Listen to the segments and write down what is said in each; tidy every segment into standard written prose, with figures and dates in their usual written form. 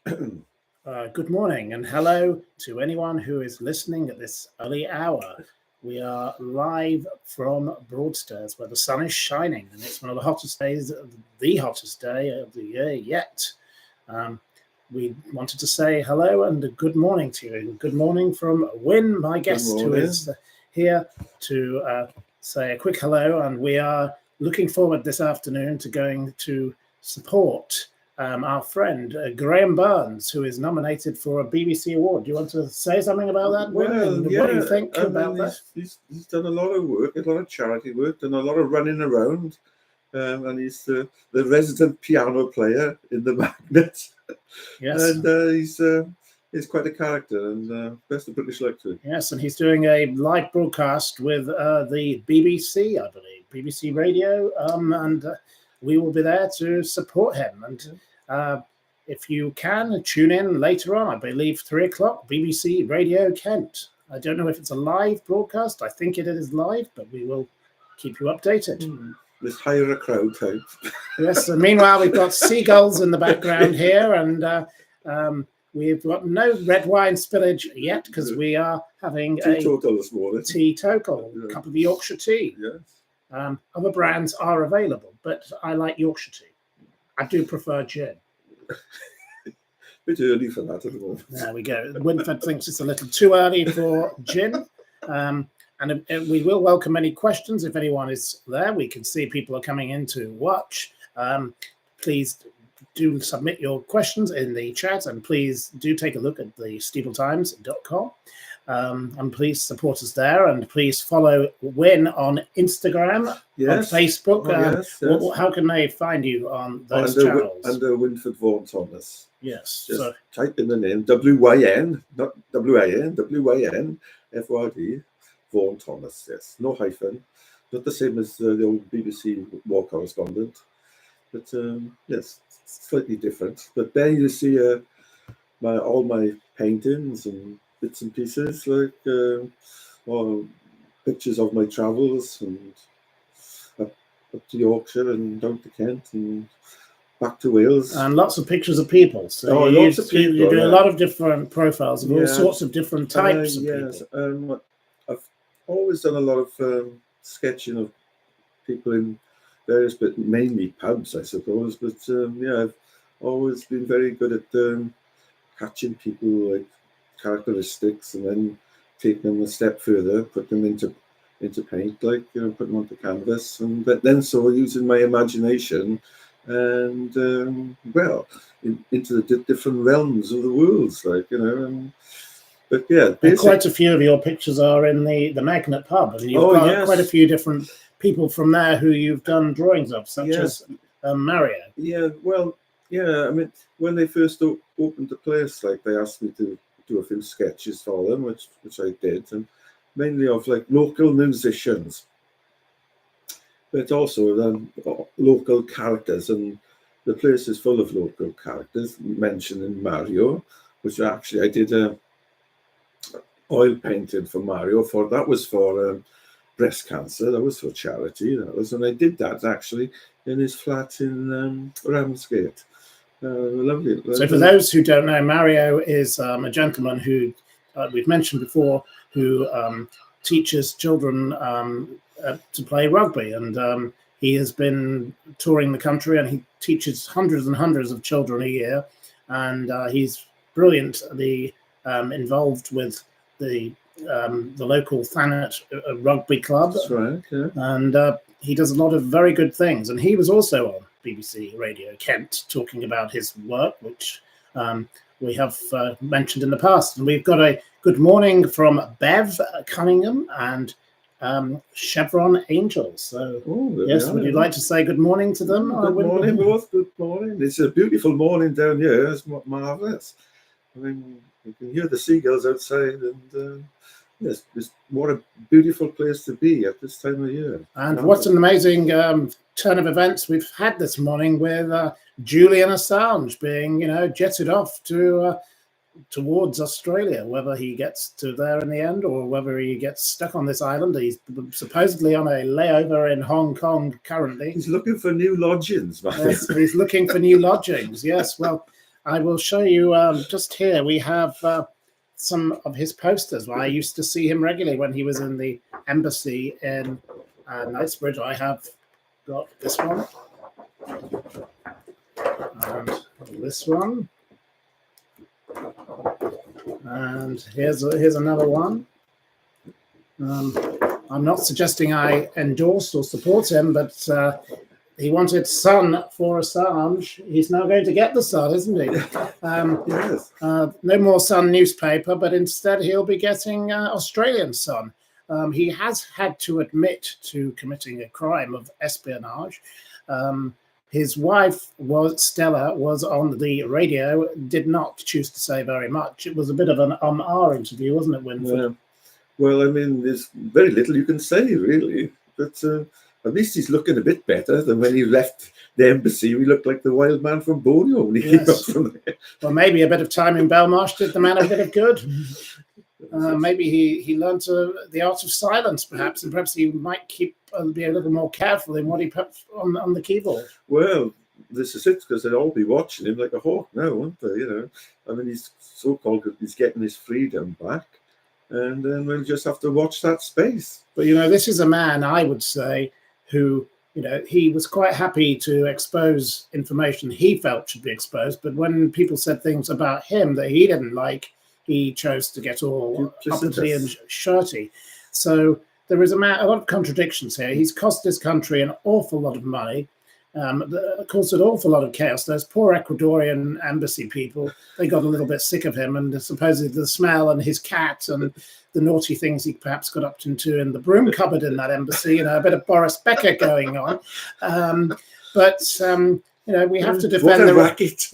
Good morning and hello to anyone who is listening at this early hour. We are live from Broadstairs where the sun is shining and it's one of the hottest days, the hottest day of the year yet. We wanted to say hello and a good morning to you. And good morning from Wyn, my guest, who is here to say a quick hello. And we are looking forward this afternoon to going to support our friend Graham Burns, who is nominated for a BBC award. Do you want to say something about that? Well, yeah. What do you think about that? He's done a lot of work, a lot of charity work, done a lot of running around, and he's the resident piano player in the Magnet. Yes, and he's quite a character, and best of British luck to him. Yes, and he's doing a live broadcast with the BBC, I believe, BBC Radio, and we will be there to support him. And if you can, tune in later on, I believe 3 o'clock, BBC Radio Kent. I don't know if it's a live broadcast. I think it is live, but we will keep you updated. Let's hire a crowd type. Yes, and meanwhile, we've got seagulls in the background here, and we've got no red wine spillage yet because we are having teetotal this morning. Teetotal, a cup of Yorkshire tea. Yes. Other brands are available, but I like Yorkshire tea. I do prefer gin. Bit early for that at the moment. There we go. Wynford thinks it's a little too early for gin. And we will welcome any questions if anyone is there. We can see people are coming in to watch. Please do submit your questions in the chat, and please do take a look at the steepletimes.com. And please support us there, and please follow Wyn on Instagram, on Facebook. Yes. How can they find you on those channels? Under Winford Vaughn Thomas. Yes. Just type in the name W-Y-N, not W-I-N, W-Y-N, F-Y-D, Vaughn Thomas. Yes, no hyphen. Not the same as the old BBC war correspondent, but yes, slightly different. But there you see all my paintings and bits and pieces, like or pictures of my travels, and up to Yorkshire and down to Kent and back to Wales. And lots of pictures of people. So lots of people. You do a lot of different profiles of all sorts of different types of people. I've always done a lot of sketching of people in various, but mainly pubs, I suppose. But I've always been very good at catching people, like characteristics, and then taking them a step further, put them into paint, like put them onto canvas, and then using my imagination and into the different realms of the worlds, but yeah, and quite a few of your pictures are in the Magnet pub, and you've got quite a few different people from there who you've done drawings of, such as Mario. I mean, when they first opened the place, like, they asked me to do a few sketches for them, which I did, and mainly of like local musicians, but also local characters, and the place is full of local characters mentioned in Mario, which actually I did a oil painting for Mario that was for breast cancer, that was for charity, and I did that actually in his flat in Ramsgate. Lovely. So for those who don't know, Mario is a gentleman who we've mentioned before, who teaches children to play rugby, and he has been touring the country, and he teaches hundreds and hundreds of children a year, and he's brilliantly involved with the local Thanet rugby club. That's right, yeah. And he does a lot of very good things, and he was also on BBC Radio Kent talking about his work, which we have mentioned in the past. And we've got a good morning from Bev Cunningham and Chevron Angels. So, would you like to say good morning to them? Good morning, both. Good morning. It's a beautiful morning down here. It's marvellous. I mean, you can hear the seagulls outside, and yes, what a beautiful place to be at this time of year. And what an amazing turn of events we've had this morning with Julian Assange being, jetted off towards Australia. Whether he gets to there in the end or whether he gets stuck on this island. He's supposedly on a layover in Hong Kong currently. He's looking for new lodgings, man. Yes, he's looking for new lodgings. Yes, well, I will show you just here. We have some of his posters. I used to see him regularly when he was in the embassy in Knightsbridge. I have got this one and this one. And here's another one. I'm not suggesting I endorse or support him, but he wanted Sun for Assange. He's now going to get the Sun, isn't he? Yes. No more Sun newspaper, but instead he'll be getting Australian Sun. He has had to admit to committing a crime of espionage. His wife, Stella, was on the radio, did not choose to say very much. It was a bit of an interview, wasn't it, Wynford? Yeah. Well, I mean, there's very little you can say, really. But at least he's looking a bit better than when he left the embassy. He looked like the wild man from Borneo when he came up from there. Well, maybe a bit of time in Belmarsh did the man a bit of good. Maybe he learned the art of silence, perhaps, and perhaps he might be a little more careful in what he puts on the keyboard. Well, this is it, because they'll all be watching him like a hawk now, won't they? I mean, he's he's getting his freedom back, and then we'll just have to watch that space. But this is a man, I would say, who he was quite happy to expose information he felt should be exposed, but when people said things about him that he didn't like, he chose to get all uppity and shirty. So there is a lot of contradictions here. He's cost this country an awful lot of money, caused an awful lot of chaos. Those poor Ecuadorian embassy people, they got a little bit sick of him, and supposedly the smell and his cat and the naughty things he perhaps got up into in the broom cupboard in that embassy, a bit of Boris Becker going on. But we have to defend what a racket.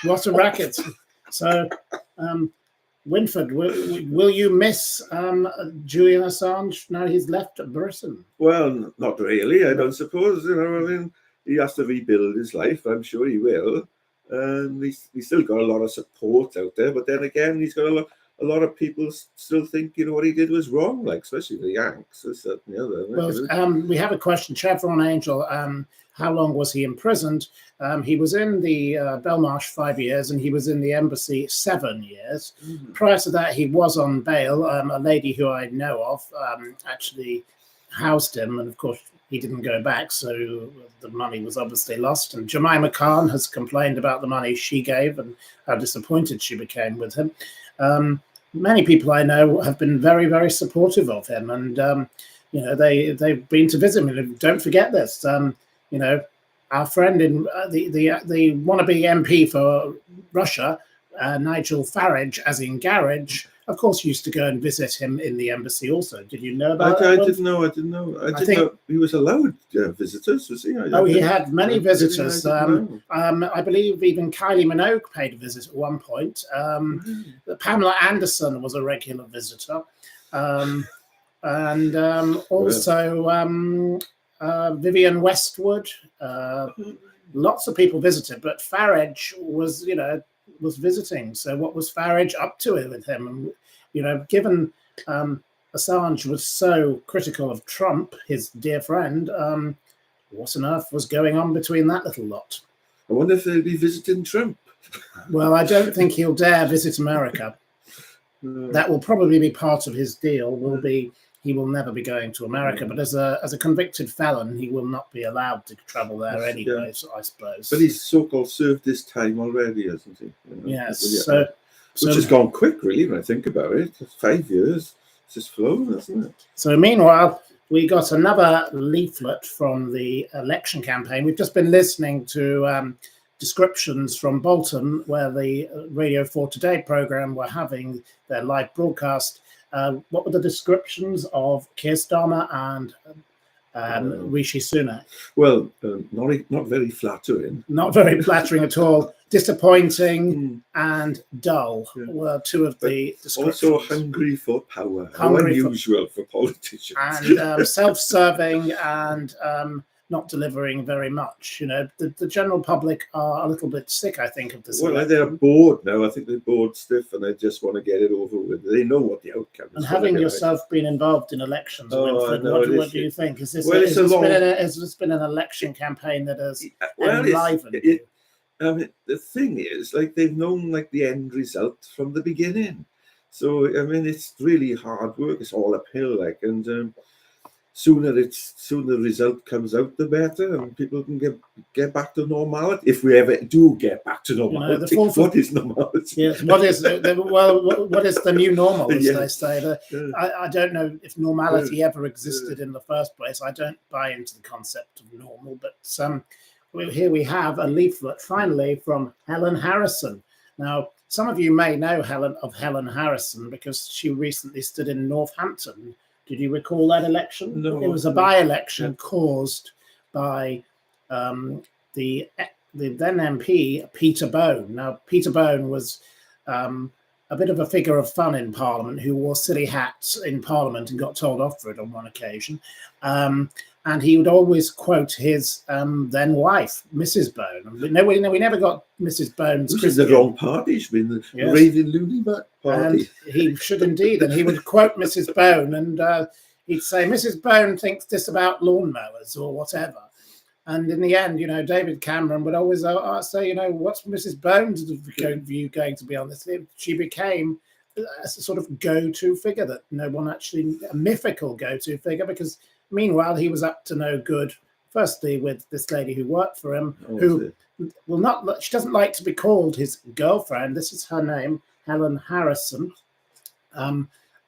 What a racket. So, Wynford, will you miss Julian Assange now he's left Britain? Well, not really, I don't suppose. I mean, he has to rebuild his life. I'm sure he will. And he's still got a lot of support out there. But then again, he's got a lot of people still think, what he did was wrong, like especially the Yanks. Well, we have a question. Chevron Angel, how long was he imprisoned? He was in the Belmarsh 5 years, and he was in the embassy 7 years. Mm-hmm. Prior to that, he was on bail. A lady who I know of actually housed him, and of course, he didn't go back, so the money was obviously lost. And Jemima Khan has complained about the money she gave and how disappointed she became with him. Many people I know have been very, very supportive of him, and they've been to visit him. Don't forget this. Our friend in the wannabe MP for Russia, Nigel Farage, as in Garage, of course, used to go and visit him in the embassy also. Did you know about that? I didn't know. I didn't know he was allowed visitors, was he? He had many visitors. I believe even Kylie Minogue paid a visit at one point. Pamela Anderson was a regular visitor. And also Vivienne Westwood. Lots of people visited, but Farage was visiting. So what was Farage up to with him? And given Assange was so critical of Trump, his dear friend, what on earth was going on between that little lot? I wonder if they'll be visiting Trump. Well, I don't think he'll dare visit America. That will probably be part of his deal. He will never be going to America, but as a convicted felon, he will not be allowed to travel there anyway, I suppose. But he's so-called served his time already, hasn't he? Yes. Which has gone quick, really, when I think about it. 5 years. It's just flown, hasn't it? So meanwhile, we got another leaflet from the election campaign. We've just been listening to descriptions from Bolton, where the Radio 4 Today programme were having their live broadcast. What were the descriptions of Keir Starmer and Rishi Sunak? Well, not very flattering. Not very flattering at all. Disappointing and dull were two of the descriptions. Also hungry for power. How unusual for politicians. And self-serving and not delivering very much. The general public are a little bit sick, I think, of this. Well, they're bored now. I think they're bored stiff, and they just want to get it over with. They know what the outcome is. And having yourself been involved in elections, Winford, what do you think? Has this been an election campaign that has enlivened you? I mean, the thing is, like, they've known like the end result from the beginning. So I mean, it's really hard work. It's all uphill, like, and sooner the result comes out, the better, and people can get back to normality. If we ever do get back to normality, what is normality? Yes, what is the new normal, as they say? I don't know if normality ever existed in the first place. I don't buy into the concept of normal, but here we have a leaflet finally from Helen Harrison. Now, some of you may know Helen Harrison because she recently stood in Northampton. Did you recall that election? No. It was a by-election caused by the then MP, Peter Bone. Now, Peter Bone was a bit of a figure of fun in Parliament who wore silly hats in Parliament and got told off for it on one occasion. And he would always quote his then wife, Mrs. Bone. We never got Mrs. Bone's. This is the wrong party. She's been the raving loony party. And he should indeed. And he would quote Mrs. Bone, and he'd say, Mrs. Bone thinks this about lawnmowers or whatever. And in the end, David Cameron would always say, what's Mrs. Bone's view going to be on this? She became a sort of go-to figure that no one actually, a mythical go-to figure, because meanwhile, he was up to no good, firstly, with this lady who worked for him, she doesn't like to be called his girlfriend. This is her name, Helen Harrison.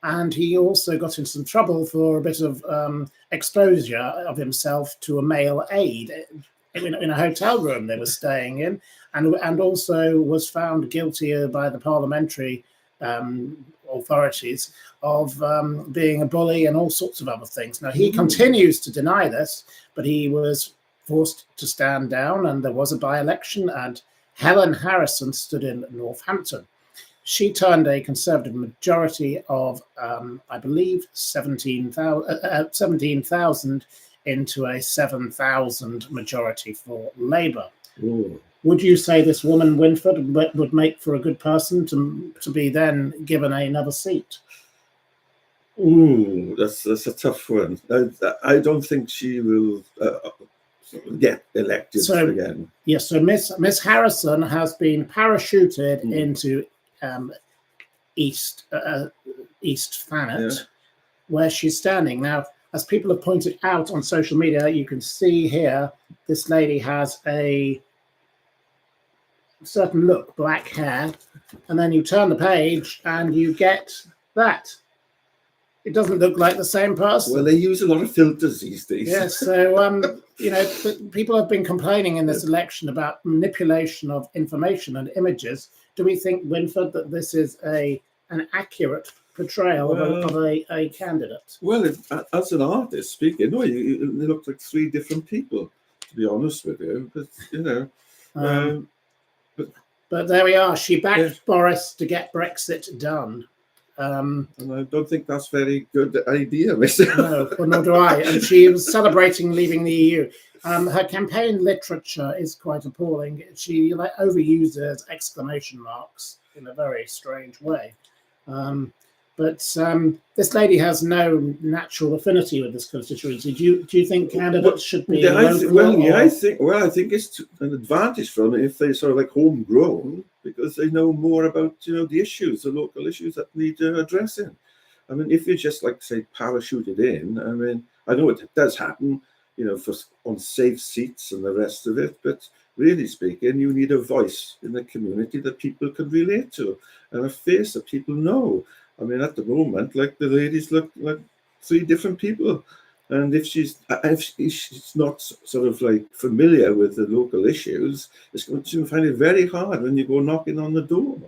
And he also got into some trouble for a bit of exposure of himself to a male aide in a hotel room they were staying in, and also was found guilty by the parliamentary authorities of being a bully and all sorts of other things. Now, he continues to deny this, but he was forced to stand down, and there was a by-election, and Helen Harrison stood in Northampton. She turned a Conservative majority of, I believe, 17,000 into a 7,000 majority for Labour. Ooh. Would you say this woman, Wynford, would make for a good person to be then given another seat? Ooh, that's a tough one. I don't think she will get elected again. Yes, so Miss Harrison has been parachuted into East Thanet, where she's standing. Now, as people have pointed out on social media, you can see here, this lady has a certain look, black hair, and then you turn the page and you get that. It doesn't look like the same person. Well, they use a lot of filters these days. Yes, so people have been complaining in this election about manipulation of information and images. Do we think, Wynford, that this is an accurate portrayal of a candidate? Well, as an artist speaking, no, they look like three different people, to be honest with you. But but there we are. She backed Boris to get Brexit done. And I don't think that's a very good idea, myself. No, well, nor do I. And she was celebrating leaving the EU. Her campaign literature is quite appalling. She overuses exclamation marks in a very strange way. But this lady has no natural affinity with this constituency. Do you think candidates should be local? I think it's an advantage for them if they're sort of like homegrown, because they know more about the issues, the local issues that need addressing. I mean, if you just say parachuted in, I mean, I know it does happen, on safe seats and the rest of it, but really speaking, you need a voice in the community that people can relate to and a face that people know. I mean, at the moment, the ladies look like three different people. And if she's not sort of familiar with the local issues, it's going to find it very hard when you go knocking on the door.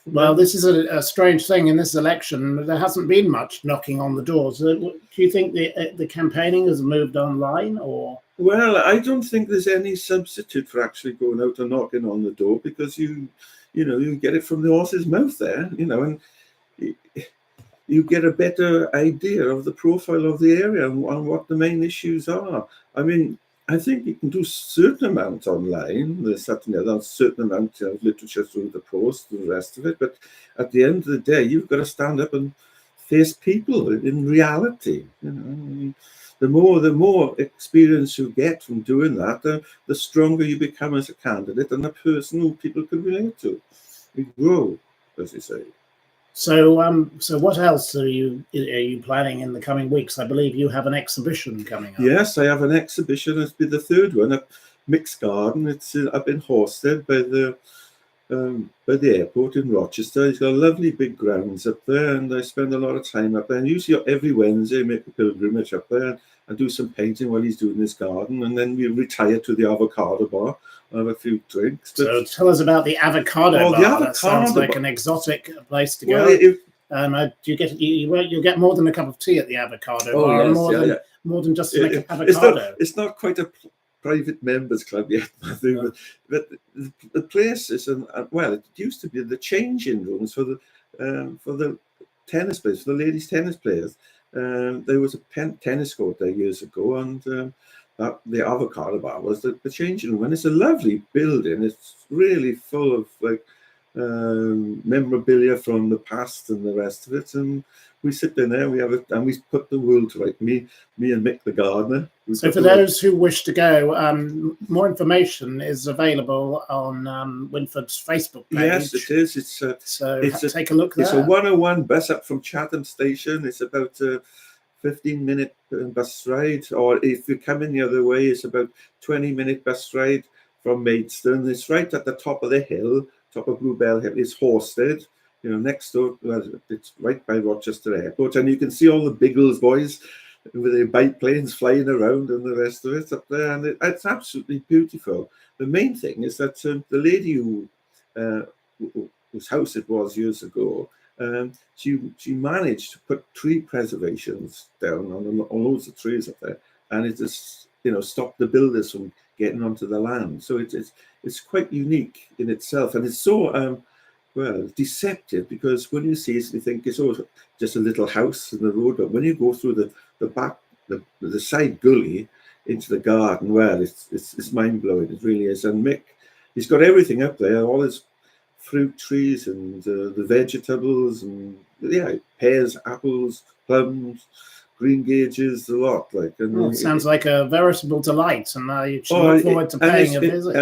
Well, this is a strange thing in this election. There hasn't been much knocking on the doors. Do you think the campaigning has moved online, or? Well, I don't think there's any substitute for actually going out and knocking on the door, because you get it from the horse's mouth there, and you get a better idea of the profile of the area and what the main issues are. I mean, I think you can do a certain amount online. There's certainly a certain amount of literature through the post and the rest of it. But at the end of the day, you've got to stand up and face people in reality. the more experience you get from doing that, the stronger you become as a candidate and a person who people can relate to. You grow, as you say. So, so what else are you planning in the coming weeks? I believe you have an exhibition coming up. Yes, I have an exhibition. It's been the third one at Mixed Garden. It's I've been hosted by the airport in Rochester. He's got lovely big grounds up there, and I spend a lot of time up there. And usually every Wednesday, I make a pilgrimage up there and do some painting while he's doing his garden, and then we retire to the avocado bar. Have a few drinks. So tell us about the avocado bar. The avocado that sounds like bar. An exotic place to Well, go. You get more than a cup of tea at the avocado bar, yes, more than just to make an avocado. It's not quite a private members club yet, Matthew, but the place is it used to be the changing rooms for the tennis players, for the ladies tennis players. There was a tennis court there years ago, and the avocado bar was the changing room, and it's a lovely building. It's really full of memorabilia from the past and the rest of it, and we sit in there. We put the world to right. Me and Mick the gardener. So for those who wish to go, more information is available on Wynford's Facebook page. Yes, it is. Take a look there. It's a 101 bus up from Chatham Station. It's about a 15-minute bus ride, or if you come in the other way, it's about 20-minute bus ride from Maidstone. It's right at the top of the hill, top of Bluebell Hill. It's hosted, next door. It's right by Rochester Airport, and you can see all the Biggles boys with their biplanes flying around and the rest of it up there, and it's absolutely beautiful. The main thing is that the lady whose house it was years ago, she managed to put tree preservations down on loads of trees up there, and it just stopped the builders from getting onto the land. So it's quite unique in itself, and it's so deceptive, because when you see it, you think it's just a little house in the road, but when you go through the back, the side gully into the garden, it's mind blowing. It really is. And Mick, he's got everything up there, all his fruit trees and the vegetables, and pears, apples, plums, green gages, a lot. It sounds like a veritable delight, and I should look forward to paying a visit.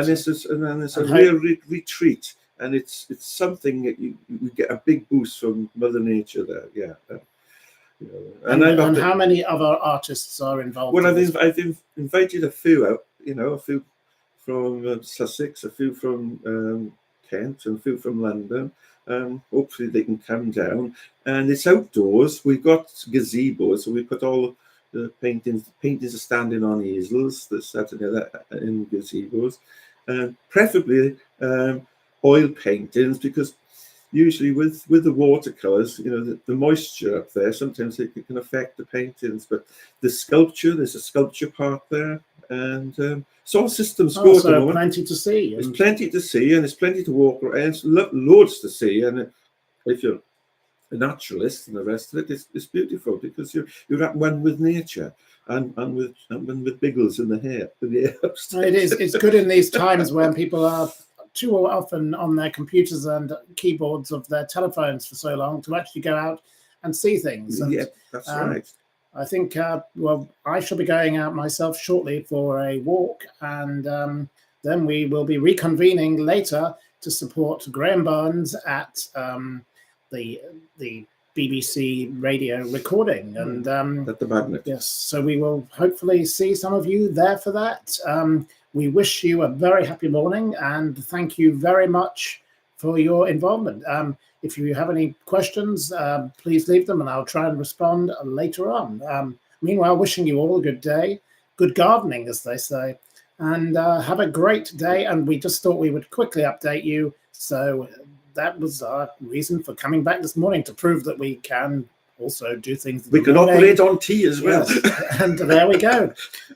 And it's a real retreat, and it's something that you get a big boost from Mother Nature there. Yeah. And how many other artists are involved? Well, I've invited a few out. A few from Sussex, a few from Kent, and a few from London. Hopefully they can come down, and it's outdoors. We've got gazebos, so we put all the paintings. The paintings are standing on easels that's set in gazebos, preferably oil paintings, because usually with the watercolors, the moisture up there, sometimes it can affect the paintings. But there's a sculpture part there, and it's all systems go. So plenty to see. There's plenty to see, and there's plenty to walk around. There's loads to see, and if you're a naturalist and the rest of it, it's beautiful, because you're at one with nature and with Biggles in the hair. It is. It's good in these times when people are too often on their computers and keyboards of their telephones for so long to actually go out and see things. And, that's right. I think, I shall be going out myself shortly for a walk, and then we will be reconvening later to support Graham Barnes at the BBC radio recording. And at the Magnet. Yes, so we will hopefully see some of you there for that. We wish you a very happy morning, and thank you very much for your involvement. If you have any questions, please leave them, and I'll try and respond later on. Meanwhile, wishing you all a good day, good gardening, as they say, and have a great day. And we just thought we would quickly update you. So that was our reason for coming back this morning, to prove that we can also do things. We can operate on tea as well. Yes. And there we go.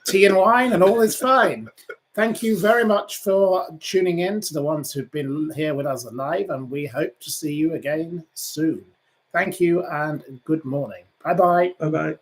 Tea and wine, and all is fine. Thank you very much for tuning in, to the ones who've been here with us live, and we hope to see you again soon. Thank you, and good morning. Bye-bye. Bye-bye.